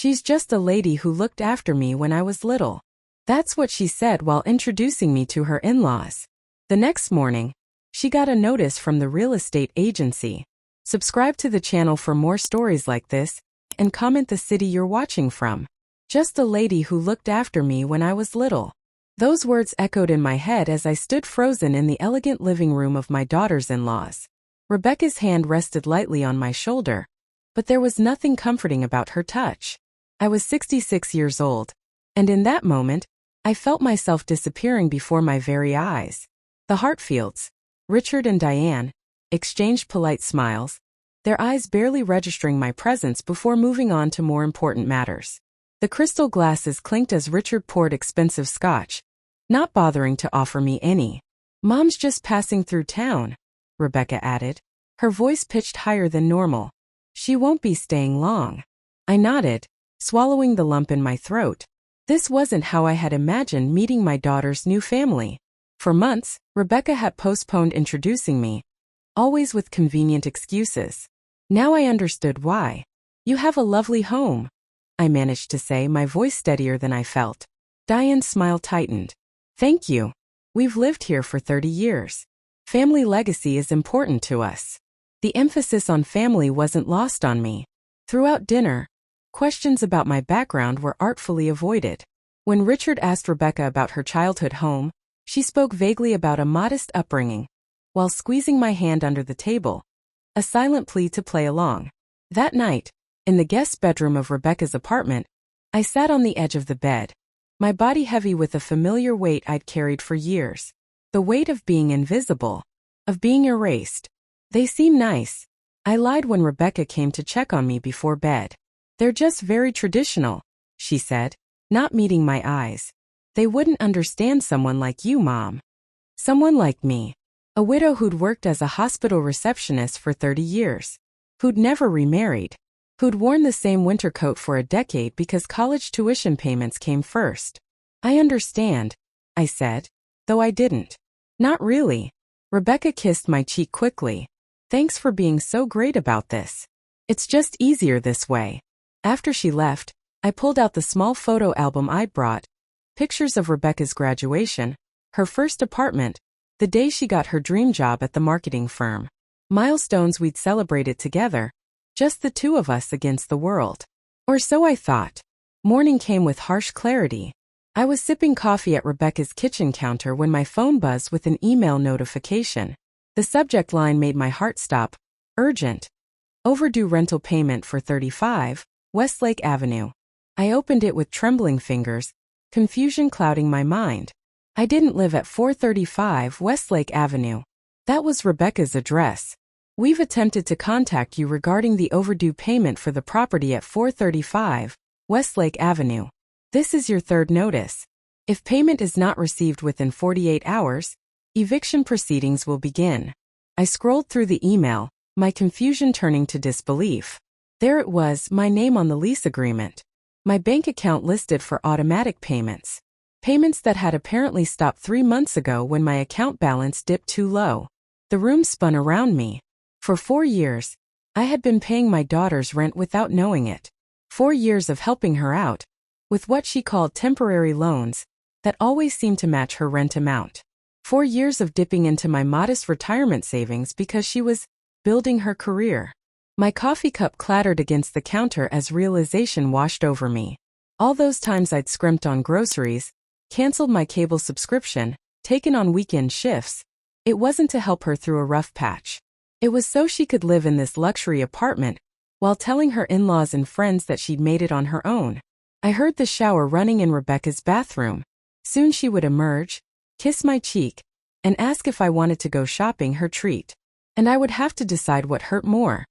She's just a lady who looked after me when I was little. That's what she said while introducing me to her in-laws. The next morning, she got a notice from the real estate agency. Subscribe to the channel for more stories like this, and comment the city you're watching from. Just a lady who looked after me when I was little. Those words echoed in my head as I stood frozen in the elegant living room of my daughter's in-laws. Rebecca's hand rested lightly on my shoulder, but there was nothing comforting about her touch. I was 66 years old, and in that moment, I felt myself disappearing before my very eyes. The Hartfields, Richard and Diane, exchanged polite smiles, their eyes barely registering my presence before moving on to more important matters. The crystal glasses clinked as Richard poured expensive scotch, not bothering to offer me any. "Mom's just passing through town," Rebecca added, her voice pitched higher than normal. "She won't be staying long." I nodded, swallowing the lump in my throat. This wasn't how I had imagined meeting my daughter's new family. For months, Rebecca had postponed introducing me, always with convenient excuses. Now I understood why. "You have a lovely home," I managed to say, my voice steadier than I felt. Diane's smile tightened. "Thank you. We've lived here for 30 years. Family legacy is important to us." The emphasis on family wasn't lost on me. Throughout dinner, questions about my background were artfully avoided. When Richard asked Rebecca about her childhood home, she spoke vaguely about a modest upbringing, while squeezing my hand under the table, a silent plea to play along. That night, in the guest bedroom of Rebecca's apartment, I sat on the edge of the bed, my body heavy with a familiar weight I'd carried for years. The weight of being invisible, of being erased. "They seem nice," I lied when Rebecca came to check on me before bed. "They're just very traditional," she said, not meeting my eyes. "They wouldn't understand someone like you, Mom." Someone like me. A widow who'd worked as a hospital receptionist for 30 years. Who'd never remarried. Who'd worn the same winter coat for a decade because college tuition payments came first. "I understand," I said, though I didn't. "Not really." Rebecca kissed my cheek quickly. "Thanks for being so great about this. It's just easier this way." After she left, I pulled out the small photo album I'd brought. Pictures of Rebecca's graduation, her first apartment, the day she got her dream job at the marketing firm. Milestones we'd celebrated together, just the two of us against the world. Or so I thought. Morning came with harsh clarity. I was sipping coffee at Rebecca's kitchen counter when my phone buzzed with an email notification. The subject line made my heart stop. Urgent. Overdue rental payment for 35 Westlake Avenue. I opened it with trembling fingers, confusion clouding my mind. I didn't live at 435 Westlake Avenue. That was Rebecca's address. "We've attempted to contact you regarding the overdue payment for the property at 435 Westlake Avenue. This is your third notice. If payment is not received within 48 hours, eviction proceedings will begin." I scrolled through the email, my confusion turning to disbelief. There it was, my name on the lease agreement. My bank account listed for automatic payments. Payments that had apparently stopped 3 months ago when my account balance dipped too low. The room spun around me. For 4 years, I had been paying my daughter's rent without knowing it. 4 years of helping her out, with what she called temporary loans, that always seemed to match her rent amount. 4 years of dipping into my modest retirement savings because she was building her career. My coffee cup clattered against the counter as realization washed over me. All those times I'd scrimped on groceries, canceled my cable subscription, taken on weekend shifts, it wasn't to help her through a rough patch. It was so she could live in this luxury apartment, while telling her in-laws and friends that she'd made it on her own. I heard the shower running in Rebecca's bathroom. Soon she would emerge, kiss my cheek, and ask if I wanted to go shopping, her treat. And I would have to decide what hurt more.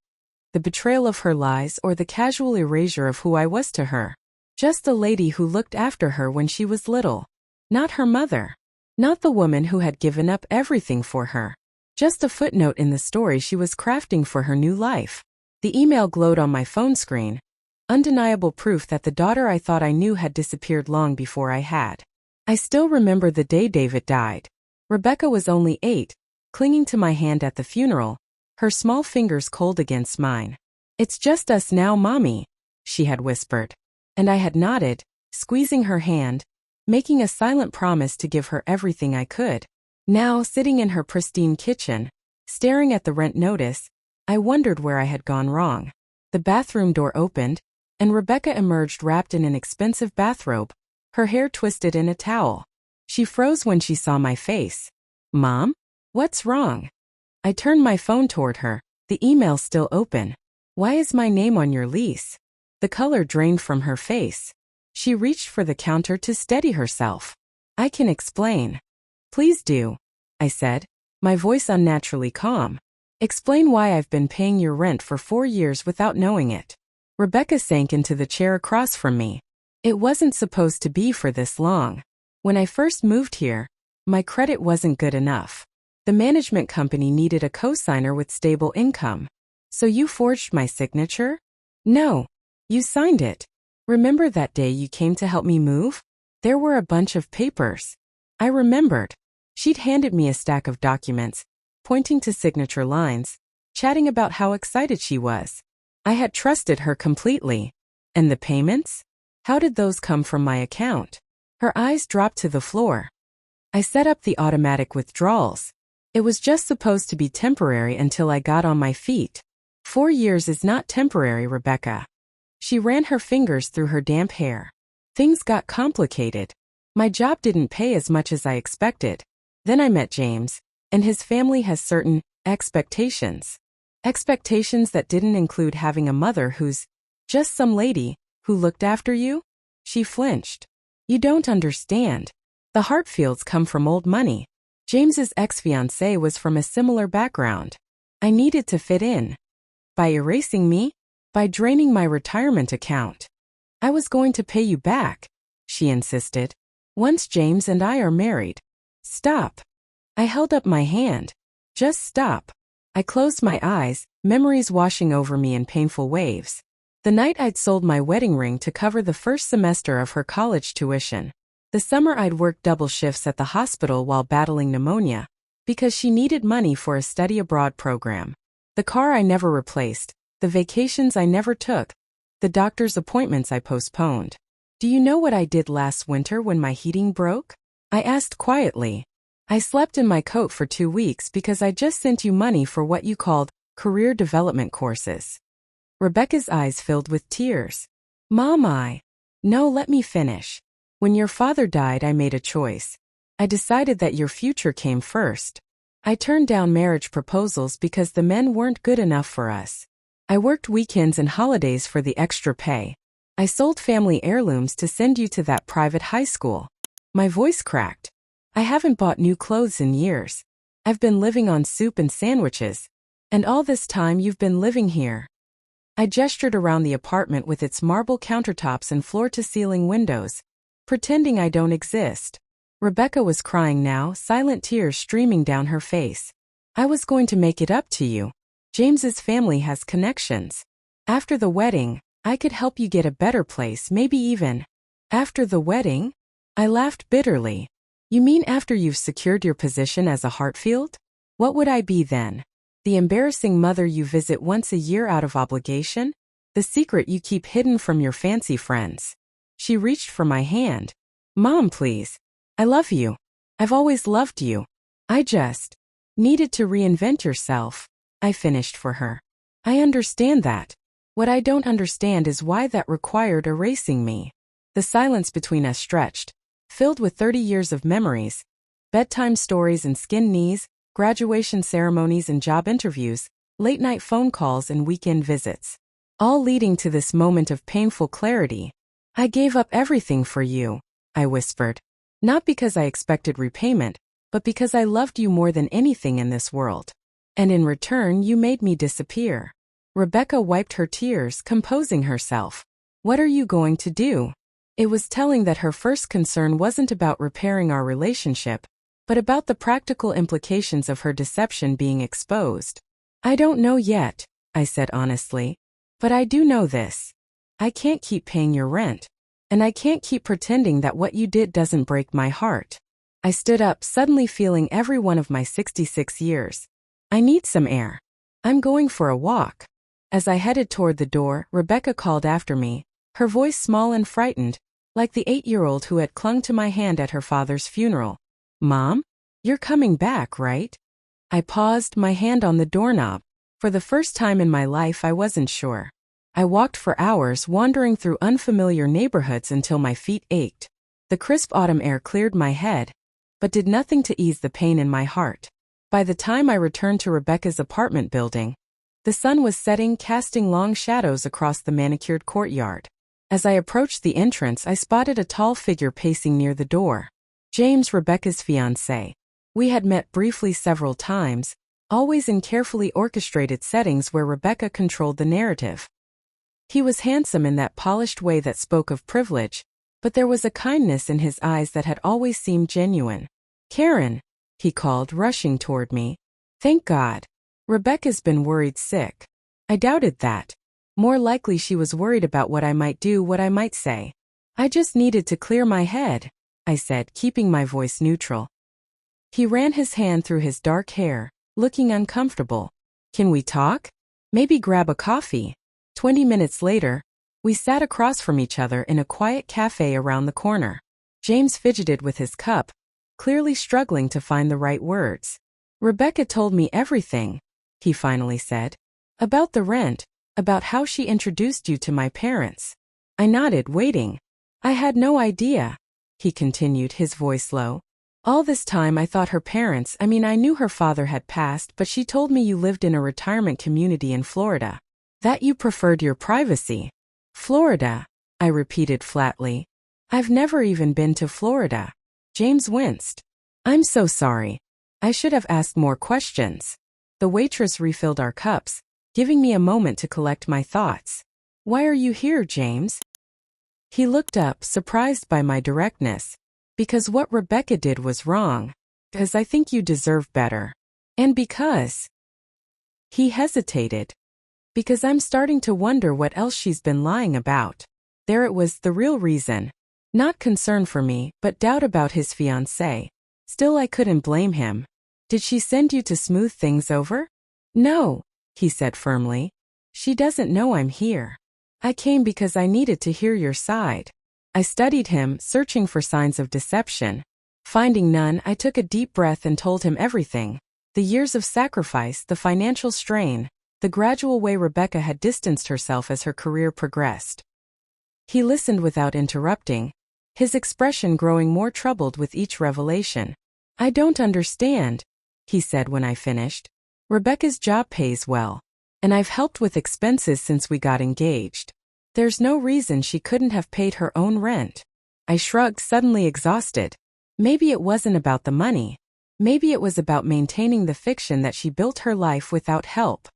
The betrayal of her lies or the casual erasure of who I was to her. Just a lady who looked after her when she was little. Not her mother. Not the woman who had given up everything for her. Just a footnote in the story she was crafting for her new life. The email glowed on my phone screen. Undeniable proof that the daughter I thought I knew had disappeared long before I had. I still remember the day David died. Rebecca was only 8, clinging to my hand at the funeral, her small fingers cold against mine. "It's just us now, Mommy," she had whispered. And I had nodded, squeezing her hand, making a silent promise to give her everything I could. Now, sitting in her pristine kitchen, staring at the rent notice, I wondered where I had gone wrong. The bathroom door opened, and Rebecca emerged wrapped in an expensive bathrobe, her hair twisted in a towel. She froze when she saw my face. "Mom? What's wrong?" I turned my phone toward her, the email still open. "Why is my name on your lease?" The color drained from her face. She reached for the counter to steady herself. "I can explain." "Please do," I said, my voice unnaturally calm. "Explain why I've been paying your rent for 4 years without knowing it." Rebecca sank into the chair across from me. "It wasn't supposed to be for this long. When I first moved here, my credit wasn't good enough. The management company needed a cosigner with stable income. So you forged my signature?" "No. You signed it. Remember that day you came to help me move? There were a bunch of papers." I remembered. She'd handed me a stack of documents, pointing to signature lines, chatting about how excited she was. I had trusted her completely. "And the payments? How did those come from my account?" Her eyes dropped to the floor. "I set up the automatic withdrawals. It was just supposed to be temporary until I got on my feet." 4 years is not temporary, Rebecca." She ran her fingers through her damp hair. "Things got complicated. My job didn't pay as much as I expected. Then I met James, and his family has certain expectations. Expectations that didn't include having a mother who's just some lady who looked after you." She flinched. "You don't understand. The Hartfields come from old money. James's ex-fiancée was from a similar background. I needed to fit in. By erasing me? By draining my retirement account. I was going to pay you back," she insisted. "Once James and I are married." "Stop." I held up my hand. "Just stop." I closed my eyes, memories washing over me in painful waves. The night I'd sold my wedding ring to cover the first semester of her college tuition. The summer I'd worked double shifts at the hospital while battling pneumonia, because she needed money for a study abroad program. The car I never replaced, the vacations I never took, the doctor's appointments I postponed. "Do you know what I did last winter when my heating broke?" I asked quietly. "I slept in my coat for 2 weeks because I just sent you money for what you called career development courses." Rebecca's eyes filled with tears. "Mom, No, let me finish. When your father died, I made a choice. I decided that your future came first. I turned down marriage proposals because the men weren't good enough for us. I worked weekends and holidays for the extra pay. I sold family heirlooms to send you to that private high school." My voice cracked. "I haven't bought new clothes in years. I've been living on soup and sandwiches. And all this time you've been living here." I gestured around the apartment with its marble countertops and floor-to-ceiling windows, pretending I don't exist. Rebecca was crying now, silent tears streaming down her face. "I was going to make it up to you. James's family has connections. After the wedding, I could help you get a better place, maybe even." "After the wedding?" I laughed bitterly. "You mean after you've secured your position as a Hartfield? What would I be then? The embarrassing mother you visit once a year out of obligation? The secret you keep hidden from your fancy friends?" She reached for my hand. "Mom, please. I love you. I've always loved you. I just needed to reinvent yourself," I finished for her. "I understand that. What I don't understand is why that required erasing me." The silence between us stretched, filled with 30 years of memories, bedtime stories and skinned knees, graduation ceremonies and job interviews, late-night phone calls and weekend visits, all leading to this moment of painful clarity. "I gave up everything for you," I whispered. "Not because I expected repayment, but because I loved you more than anything in this world. And in return you made me disappear." Rebecca wiped her tears, composing herself. "What are you going to do?" It was telling that her first concern wasn't about repairing our relationship, but about the practical implications of her deception being exposed. "I don't know yet," I said honestly. "But I do know this. I can't keep paying your rent. And I can't keep pretending that what you did doesn't break my heart." I stood up, suddenly feeling every one of my 66 years. "I need some air. I'm going for a walk." As I headed toward the door, Rebecca called after me, her voice small and frightened, like the 8-year-old who had clung to my hand at her father's funeral. "Mom? You're coming back, right?" I paused, my hand on the doorknob. For the first time in my life I wasn't sure. I walked for hours, wandering through unfamiliar neighborhoods until my feet ached. The crisp autumn air cleared my head, but did nothing to ease the pain in my heart. By the time I returned to Rebecca's apartment building, the sun was setting, casting long shadows across the manicured courtyard. As I approached the entrance, I spotted a tall figure pacing near the door. James, Rebecca's fiancé. We had met briefly several times, always in carefully orchestrated settings where Rebecca controlled the narrative. He was handsome in that polished way that spoke of privilege, but there was a kindness in his eyes that had always seemed genuine. "Karen," he called, rushing toward me. "Thank God. Rebecca's been worried sick." I doubted that. More likely she was worried about what I might do, what I might say. "I just needed to clear my head," I said, keeping my voice neutral. He ran his hand through his dark hair, looking uncomfortable. "Can we talk? Maybe grab a coffee?" 20 minutes later, we sat across from each other in a quiet cafe around the corner. James fidgeted with his cup, clearly struggling to find the right words. "Rebecca told me everything," he finally said. "About the rent, about how she introduced you to my parents." I nodded, waiting. "I had no idea," he continued, his voice low. "All this time I thought her parents, I knew her father had passed, but she told me you lived in a retirement community in Florida. That you preferred your privacy." "Florida," I repeated flatly. "I've never even been to Florida." James winced. "I'm so sorry. I should have asked more questions." The waitress refilled our cups, giving me a moment to collect my thoughts. "Why are you here, James?" He looked up, surprised by my directness. "Because what Rebecca did was wrong. Because I think you deserve better. And because..." He hesitated. "Because I'm starting to wonder what else she's been lying about." There it was, the real reason. Not concern for me, but doubt about his fiancée. Still, I couldn't blame him. "Did she send you to smooth things over?" "No," he said firmly. "She doesn't know I'm here. I came because I needed to hear your side." I studied him, searching for signs of deception. Finding none, I took a deep breath and told him everything. The years of sacrifice, the financial strain, the gradual way Rebecca had distanced herself as her career progressed. He listened without interrupting, his expression growing more troubled with each revelation. "I don't understand," he said when I finished. "Rebecca's job pays well, and I've helped with expenses since we got engaged. There's no reason she couldn't have paid her own rent." I shrugged, suddenly exhausted. Maybe it wasn't about the money. Maybe it was about maintaining the fiction that she built her life without help.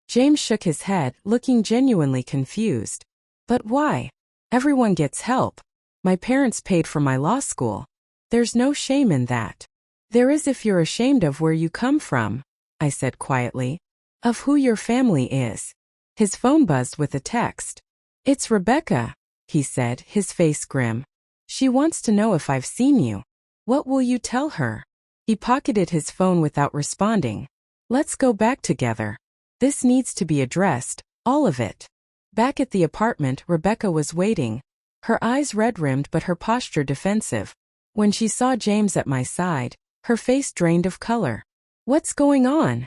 James shook his head, looking genuinely confused. "But why? Everyone gets help. My parents paid for my law school. There's no shame in that." "There is if you're ashamed of where you come from," I said quietly. "Of who your family is." His phone buzzed with a text. "It's Rebecca," he said, his face grim. "She wants to know if I've seen you. What will you tell her?" He pocketed his phone without responding. "Let's go back together. This needs to be addressed, all of it." Back at the apartment, Rebecca was waiting, her eyes red-rimmed but her posture defensive. When she saw James at my side, her face drained of color. "What's going on?"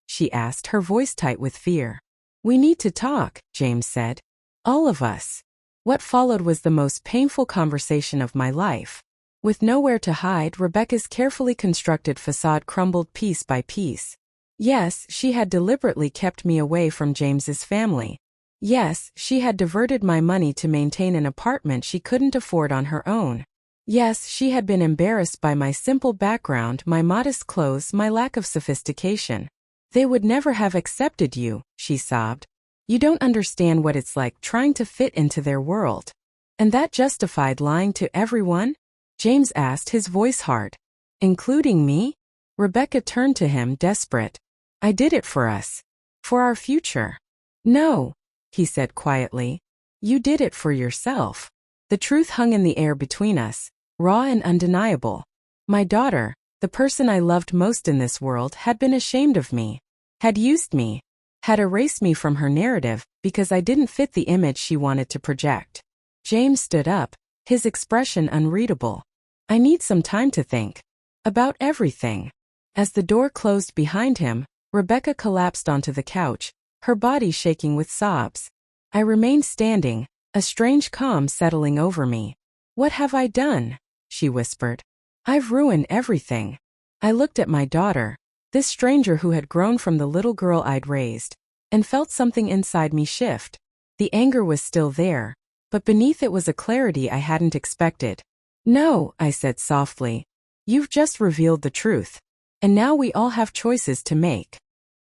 she asked, her voice tight with fear. "We need to talk," James said. "All of us." What followed was the most painful conversation of my life. With nowhere to hide, Rebecca's carefully constructed facade crumbled piece by piece. Yes, she had deliberately kept me away from James's family. Yes, she had diverted my money to maintain an apartment she couldn't afford on her own. Yes, she had been embarrassed by my simple background, my modest clothes, my lack of sophistication. "They would never have accepted you," she sobbed. "You don't understand what it's like trying to fit into their world." "And that justified lying to everyone?" James asked, his voice hard. "Including me?" Rebecca turned to him, desperate. "I did it for us. For our future." "No," he said quietly. "You did it for yourself." The truth hung in the air between us, raw and undeniable. My daughter, the person I loved most in this world, had been ashamed of me, had used me, had erased me from her narrative because I didn't fit the image she wanted to project. James stood up, his expression unreadable. I need some time to think. About everything. As the door closed behind him, Rebecca collapsed onto the couch, her body shaking with sobs. I remained standing, a strange calm settling over me. What have I done? She whispered. I've ruined everything. I looked at my daughter, this stranger who had grown from the little girl I'd raised, and felt something inside me shift. The anger was still there, but beneath it was a clarity I hadn't expected. No, I said softly. You've just revealed the truth. And now we all have choices to make.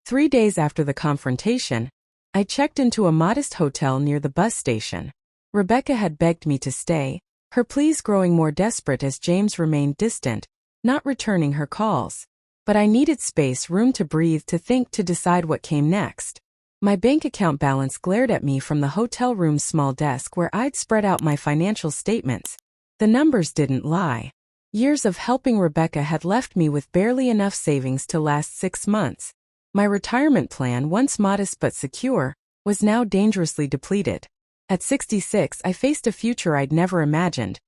3 days after the confrontation, I checked into a modest hotel near the bus station. Rebecca had begged me to stay, her pleas growing more desperate as James remained distant, not returning her calls. But I needed space, room to breathe, to think, to decide what came next. My bank account balance glared at me from the hotel room's small desk where I'd spread out my financial statements. The numbers didn't lie. Years of helping Rebecca had left me with barely enough savings to last 6 months. My retirement plan, once modest but secure, was now dangerously depleted. At 66, I faced a future I'd never imagined.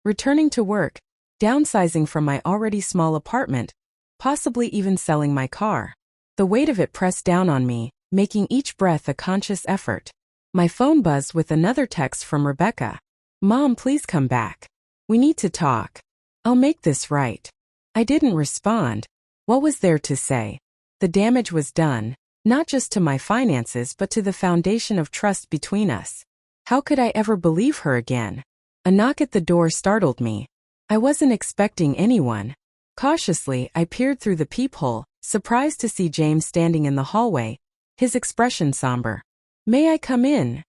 Returning to work, downsizing from my already small apartment, possibly even selling my car. The weight of it pressed down on me, making each breath a conscious effort. My phone buzzed with another text from Rebecca. Mom, please come back. We need to talk. I'll make this right. I didn't respond. What was there to say? The damage was done, not just to my finances but to the foundation of trust between us. How could I ever believe her again? A knock at the door startled me. I wasn't expecting anyone. Cautiously, I peered through the peephole, surprised to see James standing in the hallway, his expression somber. May I come in?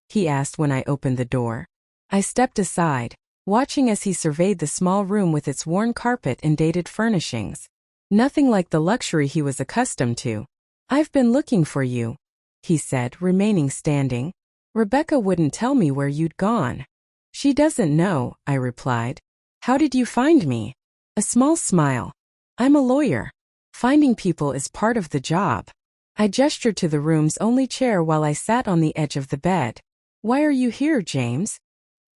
He asked when I opened the door. I stepped aside, watching as he surveyed the small room with its worn carpet and dated furnishings. Nothing like the luxury he was accustomed to. I've been looking for you, he said, remaining standing. Rebecca wouldn't tell me where you'd gone. She doesn't know, I replied. How did you find me? A small smile. I'm a lawyer. Finding people is part of the job. I gestured to the room's only chair while I sat on the edge of the bed. Why are you here, James?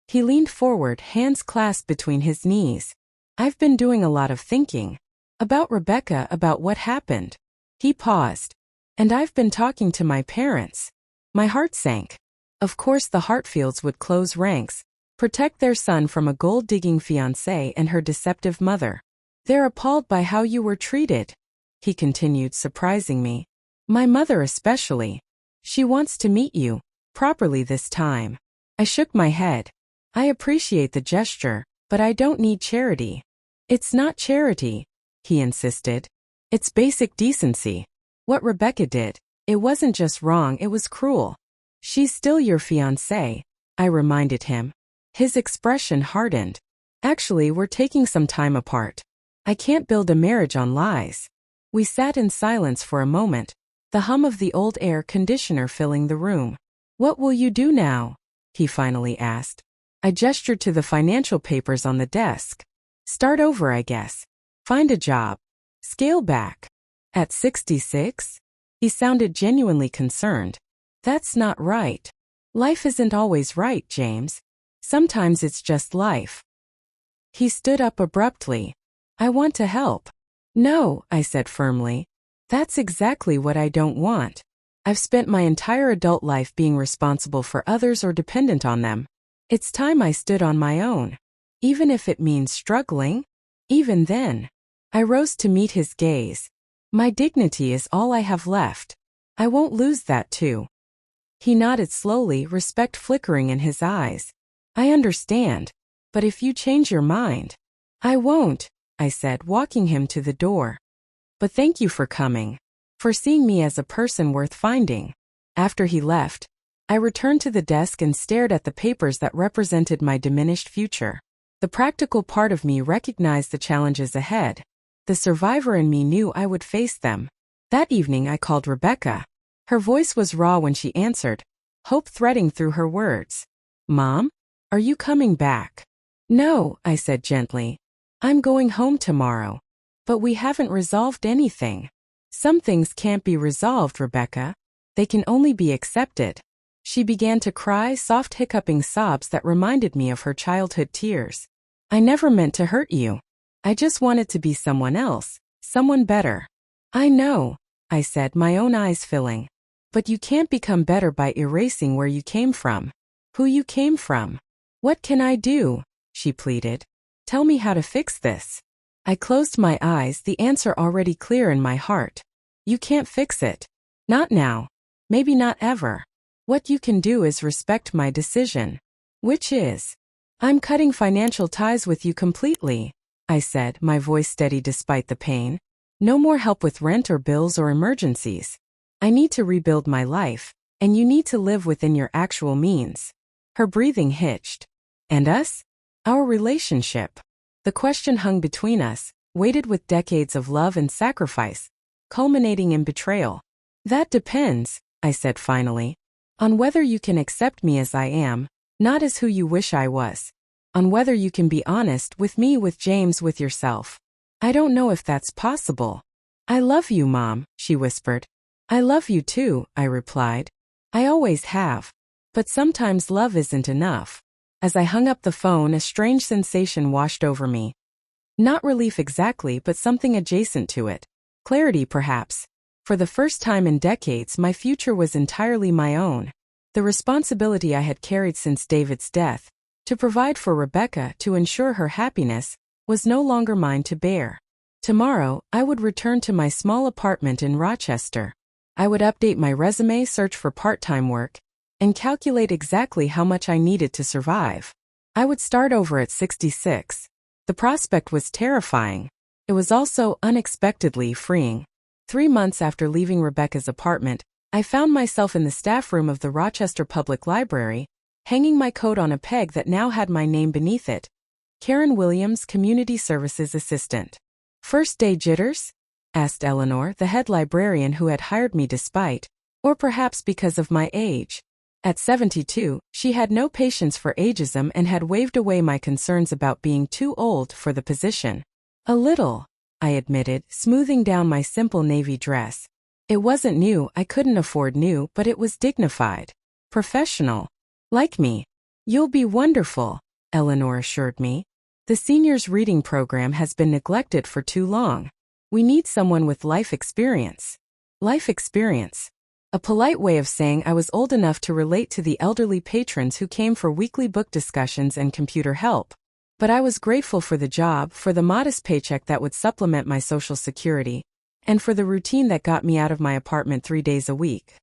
He leaned forward, hands clasped between his knees. I've been doing a lot of thinking. About Rebecca, about what happened. He paused. And I've been talking to my parents. My heart sank. Of course the Hartfields would close ranks, protect their son from a gold-digging fiancée and her deceptive mother. They're appalled by how you were treated, he continued, surprising me. My mother especially. She wants to meet you, properly this time. I shook my head. I appreciate the gesture, but I don't need charity. It's not charity, he insisted. It's basic decency. What Rebecca did, it wasn't just wrong, it was cruel. She's still your fiancée, I reminded him. His expression hardened. Actually, we're taking some time apart. I can't build a marriage on lies. We sat in silence for a moment, the hum of the old air conditioner filling the room. What will you do now? He finally asked. I gestured to the financial papers on the desk. Start over, I guess. Find a job. Scale back. At 66? He sounded genuinely concerned. That's not right. Life isn't always right, James. Sometimes it's just life. He stood up abruptly. I want to help. No, I said firmly. That's exactly what I don't want. I've spent my entire adult life being responsible for others or dependent on them. It's time I stood on my own. Even if it means struggling. Even then. I rose to meet his gaze. My dignity is all I have left. I won't lose that too. He nodded slowly, respect flickering in his eyes. I understand. But if you change your mind. I won't, I said, walking him to the door. But thank you for coming. For seeing me as a person worth finding. After he left, I returned to the desk and stared at the papers that represented my diminished future. The practical part of me recognized the challenges ahead. The survivor in me knew I would face them. That evening I called Rebecca. Her voice was raw when she answered, hope threading through her words. Mom? Are you coming back? No, I said gently. I'm going home tomorrow. But we haven't resolved anything. Some things can't be resolved, Rebecca. They can only be accepted. She began to cry, soft hiccuping sobs that reminded me of her childhood tears. I never meant to hurt you. I just wanted to be someone else, someone better. I know, I said, my own eyes filling. But you can't become better by erasing where you came from. Who you came from. What can I do? She pleaded. Tell me how to fix this. I closed my eyes, the answer already clear in my heart. You can't fix it. Not now. Maybe not ever. What you can do is respect my decision. Which is? I'm cutting financial ties with you completely, I said, my voice steady despite the pain. No more help with rent or bills or emergencies. I need to rebuild my life, and you need to live within your actual means. Her breathing hitched. And us? Our relationship. The question hung between us, weighted with decades of love and sacrifice, culminating in betrayal. That depends, I said finally, on whether you can accept me as I am, not as who you wish I was. On whether you can be honest with me, with James, with yourself. I don't know if that's possible. I love you, Mom, she whispered. I love you too, I replied. I always have. But sometimes love isn't enough. As I hung up the phone, a strange sensation washed over me. Not relief exactly, but something adjacent to it. Clarity, perhaps. For the first time in decades, my future was entirely my own. The responsibility I had carried since David's death, to provide for Rebecca, to ensure her happiness, was no longer mine to bear. Tomorrow, I would return to my small apartment in Rochester. I would update my resume, search for part-time work, and calculate exactly how much I needed to survive. I would start over at 66. The prospect was terrifying. It was also unexpectedly freeing. 3 months after leaving Rebecca's apartment, I found myself in the staff room of the Rochester Public Library, hanging my coat on a peg that now had my name beneath it. Karen Williams, Community Services Assistant. First day jitters? Asked Eleanor, the head librarian who had hired me despite, or perhaps because of my age. At 72, she had no patience for ageism and had waved away my concerns about being too old for the position. A little, I admitted, smoothing down my simple navy dress. It wasn't new, I couldn't afford new, but it was dignified. Professional. Like me. You'll be wonderful, Eleanor assured me. The seniors reading program has been neglected for too long. We need someone with life experience. Life experience. A polite way of saying I was old enough to relate to the elderly patrons who came for weekly book discussions and computer help. But I was grateful for the job, for the modest paycheck that would supplement my Social Security, and for the routine that got me out of my apartment 3 days a week.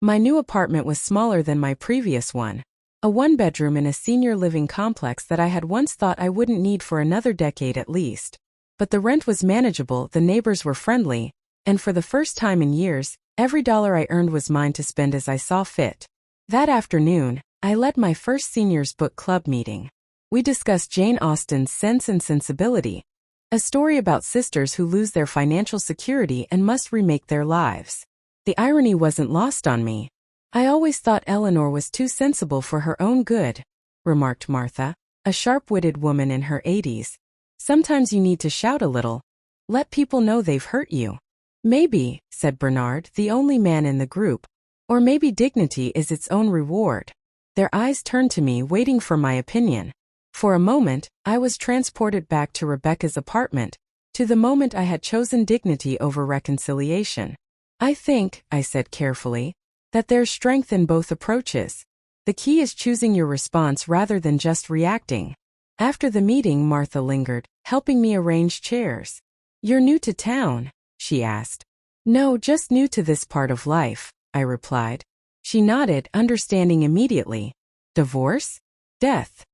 My new apartment was smaller than my previous one, a one-bedroom in a senior living complex that I had once thought I wouldn't need for another decade at least. But the rent was manageable, the neighbors were friendly, and for the first time in years, every dollar I earned was mine to spend as I saw fit. That afternoon, I led my first seniors book club meeting. We discussed Jane Austen's Sense and Sensibility, a story about sisters who lose their financial security and must remake their lives. The irony wasn't lost on me. I always thought Eleanor was too sensible for her own good, remarked Martha, a sharp-witted woman in her 80s. Sometimes you need to shout a little. Let people know they've hurt you. Maybe, said Bernard, the only man in the group. Or maybe dignity is its own reward. Their eyes turned to me, waiting for my opinion. For a moment, I was transported back to Rebecca's apartment, to the moment I had chosen dignity over reconciliation. I think, I said carefully, that there's strength in both approaches. The key is choosing your response rather than just reacting. After the meeting, Martha lingered, helping me arrange chairs. You're new to town? She asked. No, just new to this part of life, I replied. She nodded, understanding immediately. Divorce? Death?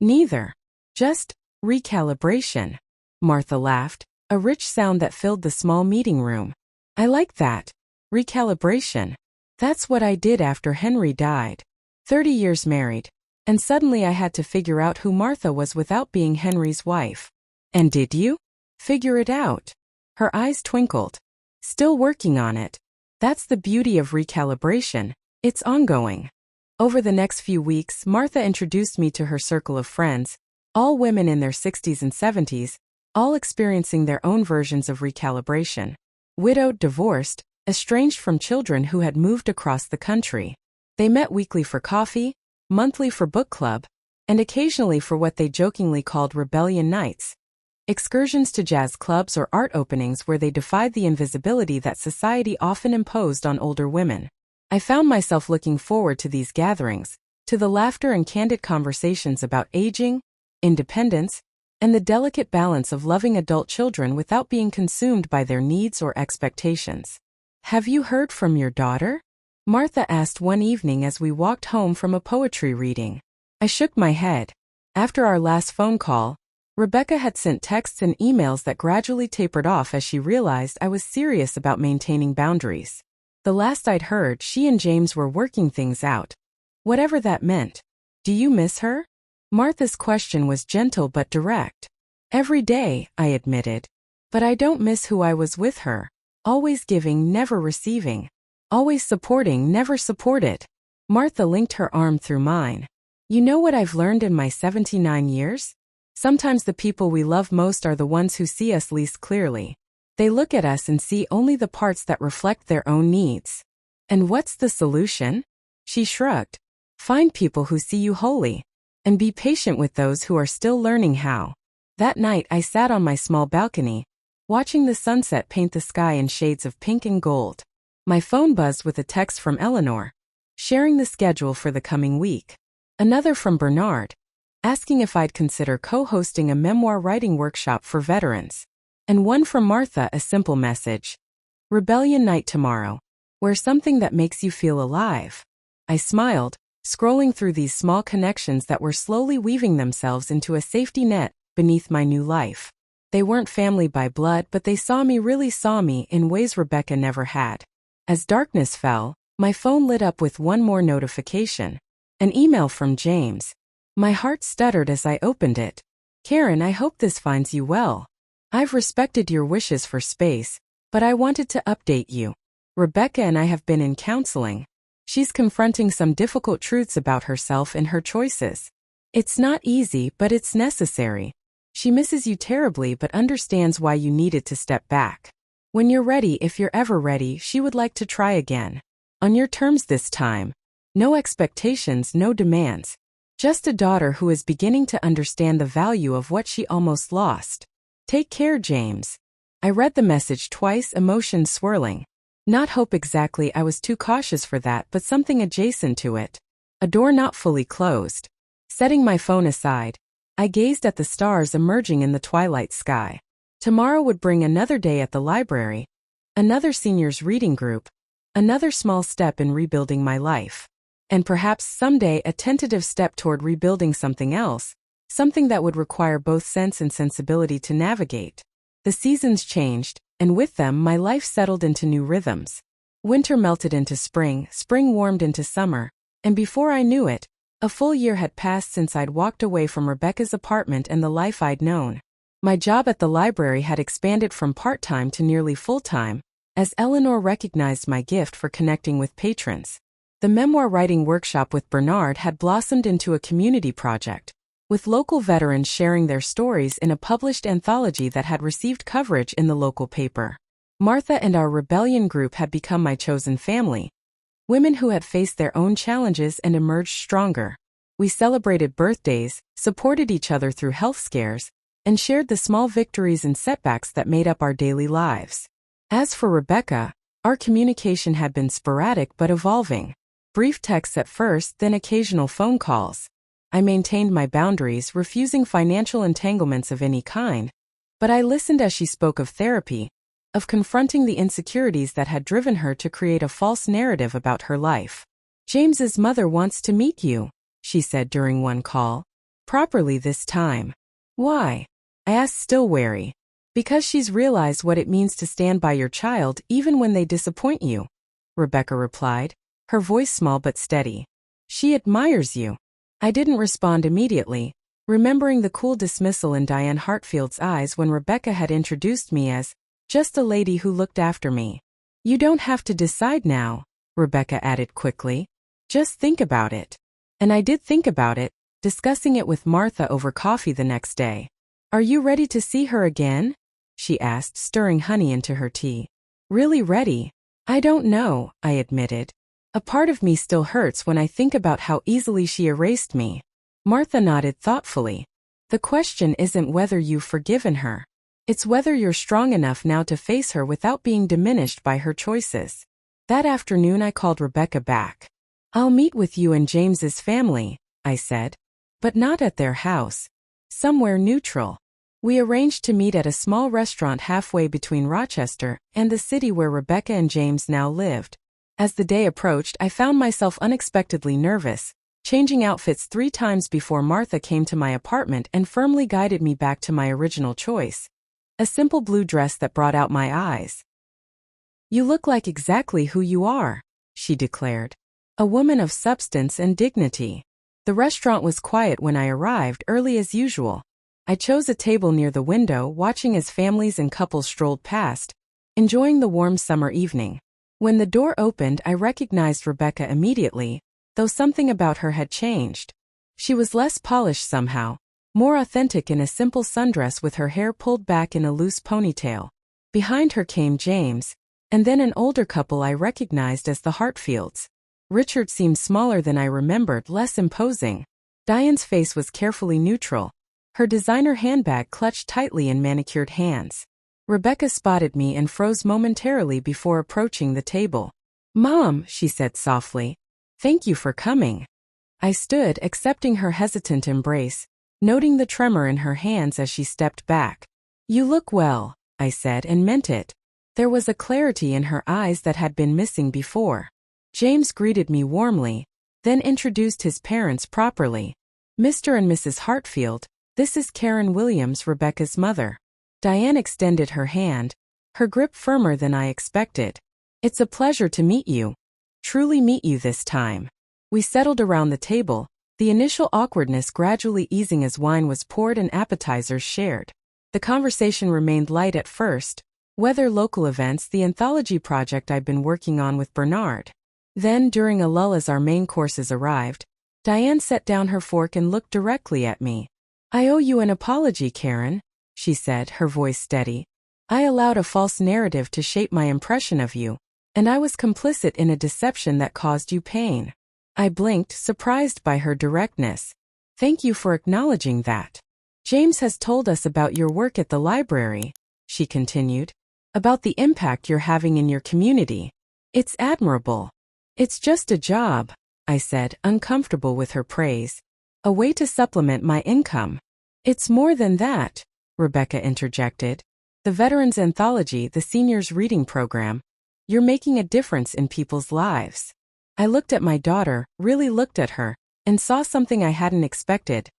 Neither. Just recalibration. Martha laughed, a rich sound that filled the small meeting room. I like that. Recalibration. That's what I did after Henry died. 30 years married. And suddenly I had to figure out who Martha was without being Henry's wife. And did you? Figure it out. Her eyes twinkled. Still working on it. That's the beauty of recalibration. It's ongoing. Over the next few weeks, Martha introduced me to her circle of friends, all women in their 60s and 70s, all experiencing their own versions of recalibration. Widowed, divorced, estranged from children who had moved across the country. They met weekly for coffee, monthly for book club, and occasionally for what they jokingly called rebellion nights, excursions to jazz clubs or art openings where they defied the invisibility that society often imposed on older women. I found myself looking forward to these gatherings, to the laughter and candid conversations about aging, independence, and the delicate balance of loving adult children without being consumed by their needs or expectations. "Have you heard from your daughter?" Martha asked one evening as we walked home from a poetry reading. I shook my head. After our last phone call, Rebecca had sent texts and emails that gradually tapered off as she realized I was serious about maintaining boundaries. The last I'd heard, she and James were working things out. Whatever that meant. "Do you miss her?" Martha's question was gentle but direct. "Every day," I admitted. "But I don't miss who I was with her. Always giving, never receiving. Always supporting, never supported." Martha linked her arm through mine. "You know what I've learned in my 79 years? Sometimes the people we love most are the ones who see us least clearly. They look at us and see only the parts that reflect their own needs." "And what's the solution?" She shrugged. "Find people who see you wholly. And be patient with those who are still learning how." That night I sat on my small balcony, watching the sunset paint the sky in shades of pink and gold. My phone buzzed with a text from Eleanor, sharing the schedule for the coming week. Another from Bernard, asking if I'd consider co-hosting a memoir writing workshop for veterans. And one from Martha, a simple message. "Rebellion night tomorrow. Wear something that makes you feel alive." I smiled, scrolling through these small connections that were slowly weaving themselves into a safety net beneath my new life. They weren't family by blood, but they really saw me in ways Rebecca never had. As darkness fell, my phone lit up with one more notification. An email from James. My heart stuttered as I opened it. "Karen, I hope this finds you well. I've respected your wishes for space, but I wanted to update you. Rebecca and I have been in counseling. She's confronting some difficult truths about herself and her choices. It's not easy, but it's necessary. She misses you terribly but understands why you needed to step back. When you're ready, if you're ever ready, she would like to try again. On your terms this time. No expectations, no demands. Just a daughter who is beginning to understand the value of what she almost lost. Take care, James." I read the message twice, emotions swirling. Not hope exactly, I was too cautious for that, but something adjacent to it. A door not fully closed. Setting my phone aside, I gazed at the stars emerging in the twilight sky. Tomorrow would bring another day at the library, another seniors reading group, another small step in rebuilding my life. And perhaps someday a tentative step toward rebuilding something else, something that would require both sense and sensibility to navigate. The seasons changed, and with them my life settled into new rhythms. Winter melted into spring, spring warmed into summer, and before I knew it, a full year had passed since I'd walked away from Rebecca's apartment and the life I'd known. My job at the library had expanded from part-time to nearly full-time, as Eleanor recognized my gift for connecting with patrons. The memoir writing workshop with Bernard had blossomed into a community project, with local veterans sharing their stories in a published anthology that had received coverage in the local paper. Martha and our rebellion group had become my chosen family, women who had faced their own challenges and emerged stronger. We celebrated birthdays, supported each other through health scares, and shared the small victories and setbacks that made up our daily lives. As for Rebecca, our communication had been sporadic but evolving. Brief texts at first, then occasional phone calls. I maintained my boundaries, refusing financial entanglements of any kind, but I listened as she spoke of therapy, of confronting the insecurities that had driven her to create a false narrative about her life. "James's mother wants to meet you," she said during one call. "Properly this time." "Why?" I asked, still wary. "Because she's realized what it means to stand by your child even when they disappoint you," Rebecca replied, her voice small but steady. "She admires you." I didn't respond immediately, remembering the cool dismissal in Diane Hartfield's eyes when Rebecca had introduced me as just a lady who looked after me. "You don't have to decide now," Rebecca added quickly. "Just think about it." And I did think about it, discussing it with Martha over coffee the next day. "Are you ready to see her again?" she asked, stirring honey into her tea. "Really ready?" "I don't know," I admitted. A part of me still hurts when I think about how easily she erased me. Martha nodded thoughtfully. The question isn't whether you've forgiven her. It's whether you're strong enough now to face her without being diminished by her choices. That afternoon I called Rebecca back. I'll meet with you and James's family, I said. But not at their house. Somewhere neutral. We arranged to meet at a small restaurant halfway between Rochester and the city where Rebecca and James now lived. As the day approached, I found myself unexpectedly nervous, changing outfits 3 times before Martha came to my apartment and firmly guided me back to my original choice. A simple blue dress that brought out my eyes. You look like exactly who you are, she declared. A woman of substance and dignity. The restaurant was quiet when I arrived, early as usual. I chose a table near the window, watching as families and couples strolled past, enjoying the warm summer evening. When the door opened, I recognized Rebecca immediately, though something about her had changed. She was less polished somehow, more authentic in a simple sundress with her hair pulled back in a loose ponytail. Behind her came James, and then an older couple I recognized as the Hartfields. Richard seemed smaller than I remembered, less imposing. Diane's face was carefully neutral, her designer handbag clutched tightly in manicured hands. Rebecca spotted me and froze momentarily before approaching the table. "Mom," she said softly. "Thank you for coming." I stood, accepting her hesitant embrace, noting the tremor in her hands as she stepped back. "You look well," I said, and meant it. There was a clarity in her eyes that had been missing before. James greeted me warmly, then introduced his parents properly. "Mr. and Mrs. Hartfield, this is Karen Williams, Rebecca's mother." Diane extended her hand, her grip firmer than I expected. "It's a pleasure to meet you. Truly meet you this time." We settled around the table, the initial awkwardness gradually easing as wine was poured and appetizers shared. The conversation remained light at first, weather, local events, the anthology project I'd been working on with Bernard. Then, during a lull as our main courses arrived, Diane set down her fork and looked directly at me. "I owe you an apology, Karen," she said, her voice steady. "I allowed a false narrative to shape my impression of you, and I was complicit in a deception that caused you pain." I blinked, surprised by her directness. "Thank you for acknowledging that. James has told us about your work at the library," she continued, "about the impact you're having in your community. It's admirable." "It's just a job," I said, uncomfortable with her praise. "A way to supplement my income." "It's more than that," Rebecca interjected. "The Veterans Anthology, the seniors reading program. You're making a difference in people's lives." I looked at my daughter, really looked at her, and saw something I hadn't expected.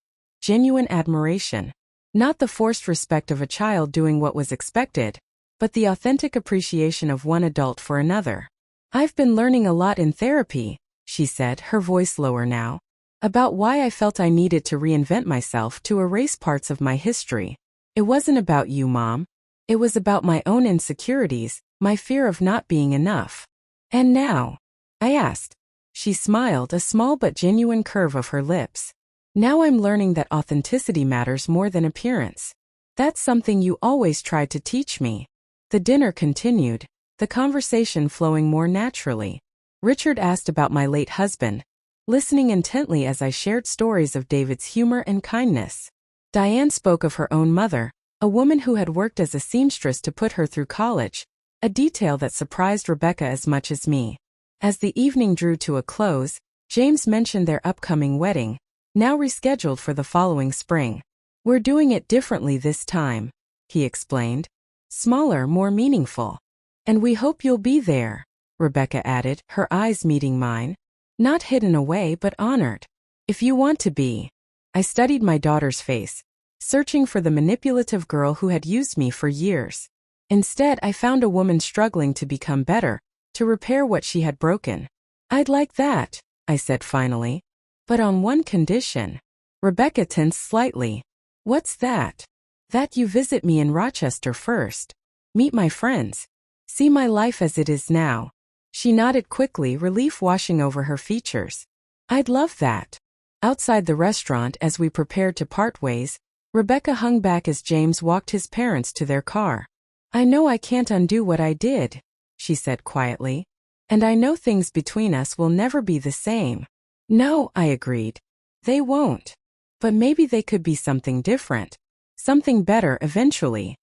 Genuine admiration. Not the forced respect of a child doing what was expected, but the authentic appreciation of one adult for another. "I've been learning a lot in therapy," she said, her voice lower now, "about why I felt I needed to reinvent myself, to erase parts of my history. It wasn't about you, Mom. It was about my own insecurities, my fear of not being enough." "And now?" I asked. She smiled, a small but genuine curve of her lips. "Now I'm learning that authenticity matters more than appearance. That's something you always tried to teach me." The dinner continued, the conversation flowing more naturally. Richard asked about my late husband, listening intently as I shared stories of David's humor and kindness. Diane spoke of her own mother, a woman who had worked as a seamstress to put her through college, a detail that surprised Rebecca as much as me. As the evening drew to a close, James mentioned their upcoming wedding, now rescheduled for the following spring. "We're doing it differently this time," he explained. "Smaller, more meaningful. And we hope you'll be there," Rebecca added, her eyes meeting mine. "Not hidden away but honored. If you want to be." I studied my daughter's face, searching for the manipulative girl who had used me for years. Instead, I found a woman struggling to become better, to repair what she had broken. "I'd like that," I said finally. "But on one condition." Rebecca tensed slightly. "What's that?" "That you visit me in Rochester first. Meet my friends. See my life as it is now." She nodded quickly, relief washing over her features. "I'd love that." Outside the restaurant, as we prepared to part ways, Rebecca hung back as James walked his parents to their car. "I know I can't undo what I did," she said quietly. And I know things between us will never be the same. No, I agreed. They won't. But maybe they could be something different. Something better eventually.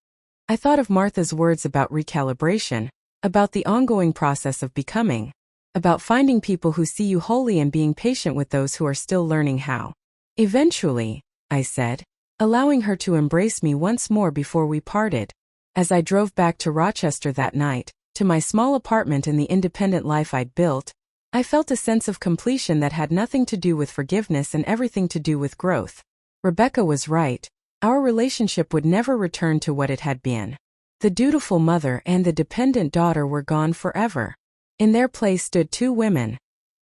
I thought of Martha's words about recalibration, about the ongoing process of becoming, about finding people who see you wholly and being patient with those who are still learning how. Eventually, I said, allowing her to embrace me once more before we parted. As I drove back to Rochester that night, to my small apartment and the independent life I'd built, I felt a sense of completion that had nothing to do with forgiveness and everything to do with growth. Rebecca was right. Our relationship would never return to what it had been. The dutiful mother and the dependent daughter were gone forever. In their place stood two women,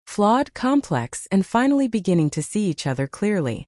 flawed, complex, and finally beginning to see each other clearly.